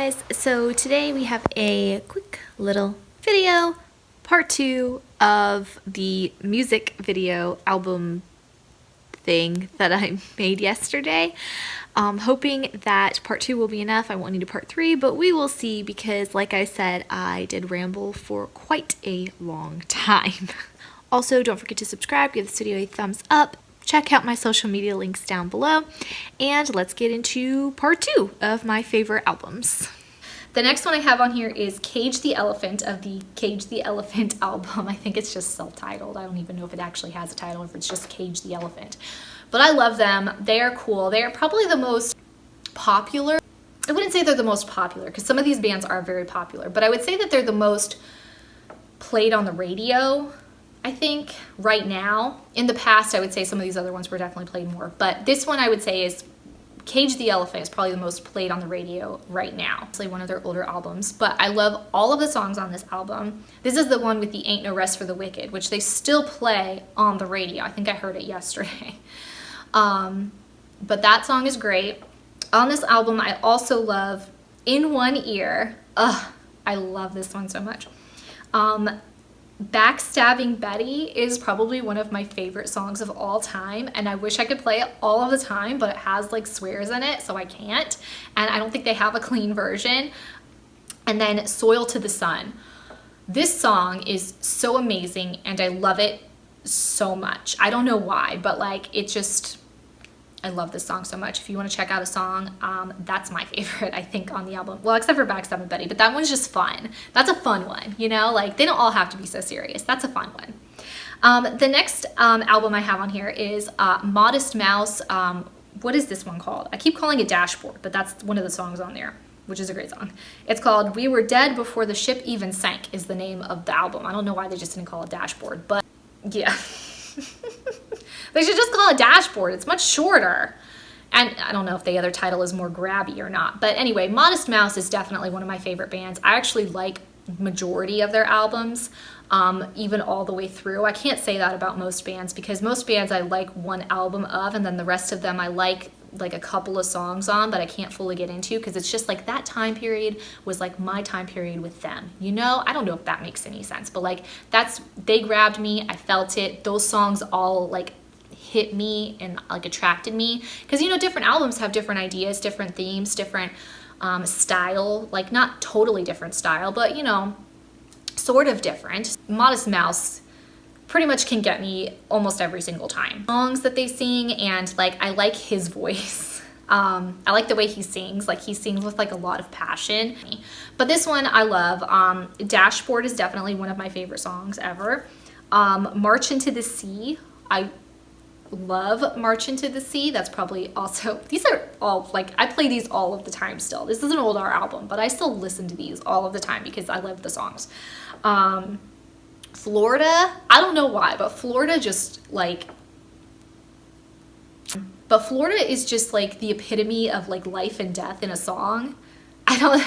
guys, so today we have a quick little video, part 2 of the music video album thing that I made yesterday. Hoping that part 2 will be enough. I won't need a part 3, but we will see because like I said, I did ramble for quite a long time. Also, don't forget to subscribe, give this video a thumbs up, check out my social media links down below, and let's get into part 2 of my favorite albums. The next one I have on here is Cage the Elephant of the Cage the Elephant album. I think it's just self-titled. I don't even know if it actually has a title, if it's just Cage the Elephant. But I love them. They are cool. They are probably the most popular. I wouldn't say they're the most popular because some of these bands are very popular, but I would say that they're the most played on the radio, I think, right now. In the past, I would say some of these other ones were definitely played more, but this one I would say is Cage the Elephant is probably the most played on the radio right now. It's like one of their older albums, but I love all of the songs on this album. This is the one with the Ain't No Rest for the Wicked, which they still play on the radio. I think I heard it yesterday. But that song is great. On this album, I also love In One Ear. Ugh, I love this one so much. Backstabbing Betty is probably one of my favorite songs of all time, and I wish I could play it all of the time, but it has like swears in it, so I can't, and I don't think they have a clean version. And then Soil to the Sun. This song is so amazing, and I love it so much. I don't know why, but like it just, I love this song so much. If you want to check out a song, that's my favorite, I think, on the album. Well, except for Backstabbing Betty, but that one's just fun. That's a fun one, you know? Like, they don't all have to be so serious. That's a fun one. The next album I have on here is Modest Mouse. What is this one called? I keep calling it Dashboard, but that's one of the songs on there, which is a great song. It's called We Were Dead Before the Ship Even Sank is the name of the album. I don't know why they just didn't call it Dashboard, but yeah. They should just call it Dashboard. It's much shorter. And I don't know if the other title is more grabby or not. But anyway, Modest Mouse is definitely one of my favorite bands. I actually like majority of their albums, even all the way through. I can't say that about most bands because most bands I like one album of, and then the rest of them I like a couple of songs on, but I can't fully get into because it's just like that time period was like my time period with them, you know? I don't know if that makes any sense, but like they grabbed me, I felt it. Those songs all like hit me and like attracted me because, you know, different albums have different ideas, different themes, different style, like not totally different style, but you know, sort of different. Modest Mouse pretty much can get me almost every single time. Songs that they sing, and like I like his voice. I like the way he sings. Like he sings with like a lot of passion. But this one I love. Dashboard is definitely one of my favorite songs ever. March Into the Sea. I love March Into the Sea. That's probably also, these are all like, I play these all of the time still. This is an older album, but I still listen to these all of the time because I love the songs. Florida, I don't know why, but Florida just like, but Florida is just like the epitome of like life and death in a song. I don't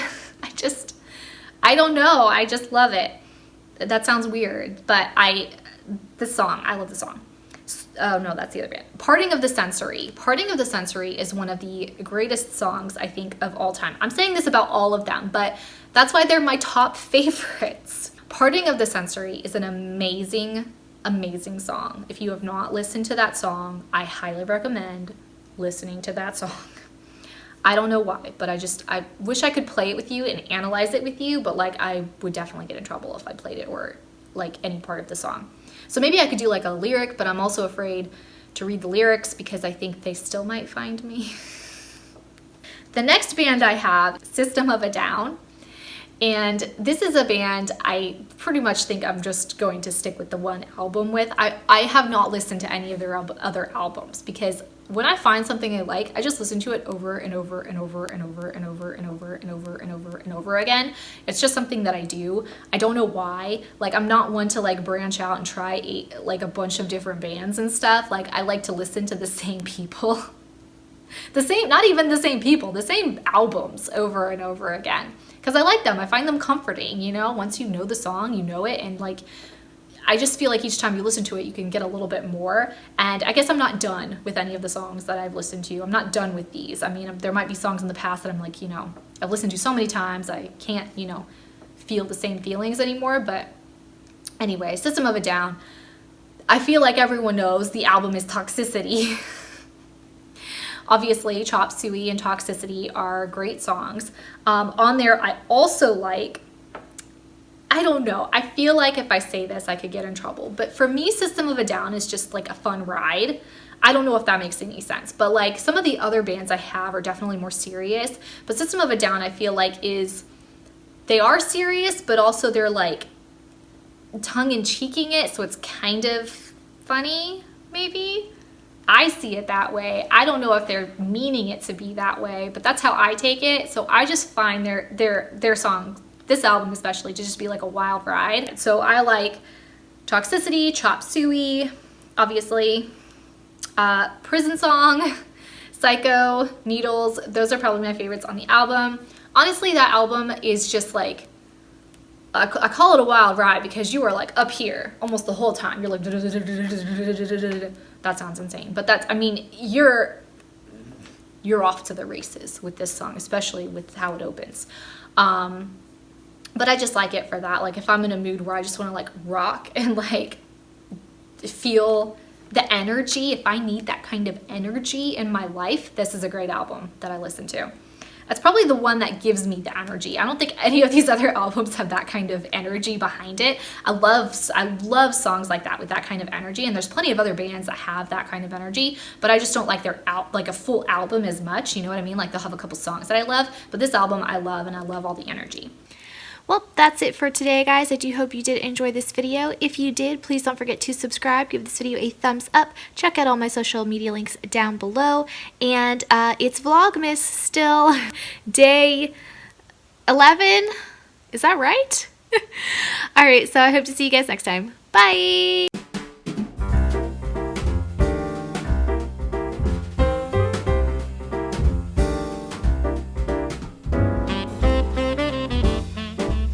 know, I just love it. That sounds weird, but I love the song. Oh no, that's the other band. Parting of the Sensory. Parting of the Sensory is one of the greatest songs I think of all time. I'm saying this about all of them, but that's why they're my top favorites. Parting of the Sensory is an amazing, amazing song. If you have not listened to that song, I highly recommend listening to that song. I don't know why, but I wish I could play it with you and analyze it with you, but like I would definitely get in trouble if I played it or like any part of the song. So maybe I could do like a lyric, but I'm also afraid to read the lyrics because I think they still might find me. The next band I have, System of a Down. And this is a band I pretty much think I'm just going to stick with the one album with. I have not listened to any of their other albums because when I find something I like, I just listen to it over and over and over and over and over and over and over and over and over again. It's just something that I do. I don't know why. Like I'm not one to like branch out and try a bunch of different bands and stuff. Like I like to listen to the same people. Not even the same people, the same albums over and over again. Because I like them. I find them comforting, you know? Once you know the song, you know it, and like I just feel like each time you listen to it, you can get a little bit more. And I guess I'm not done with any of the songs that I've listened to. I'm not done with these. I mean, there might be songs in the past that I'm like, you know, I've listened to so many times, I can't, you know, feel the same feelings anymore. But anyway, System of a Down. I feel like everyone knows the album is Toxicity. Obviously, Cheops, Suey, and Toxicity are great songs. On there, I also like, I don't know, I feel like if I say this, I could get in trouble. But for me, System of a Down is just like a fun ride. I don't know if that makes any sense. But like some of the other bands I have are definitely more serious. But System of a Down, I feel like they are serious, but also they're like tongue-in-cheeking it. So it's kind of funny, maybe. I see it that way. I don't know if they're meaning it to be that way, but that's how I take it. So I just find their song, this album especially, to just be like a wild ride. So I like Toxicity, Chop Suey, obviously, Prison Song, Psycho, Needles. Those are probably my favorites on the album. Honestly, that album is just like, I call it a wild ride because you are like up here almost the whole time. You're like, that sounds insane. But that's, I mean, you're off to the races with this song, especially with how it opens. But I just like it for that. Like if I'm in a mood where I just want to like rock and like feel the energy, if I need that kind of energy in my life, this is a great album that I listen to. That's probably the one that gives me the energy. I don't think any of these other albums have that kind of energy behind it. I love songs like that with that kind of energy, and there's plenty of other bands that have that kind of energy, but I just don't like their like a full album as much, you know what I mean? Like they'll have a couple songs that I love, but this album I love, and I love all the energy. Well, that's it for today, guys. I do hope you did enjoy this video. If you did, please don't forget to subscribe, give this video a thumbs up, check out all my social media links down below, and it's Vlogmas still, day 11, is that right? Alright, so I hope to see you guys next time. Bye!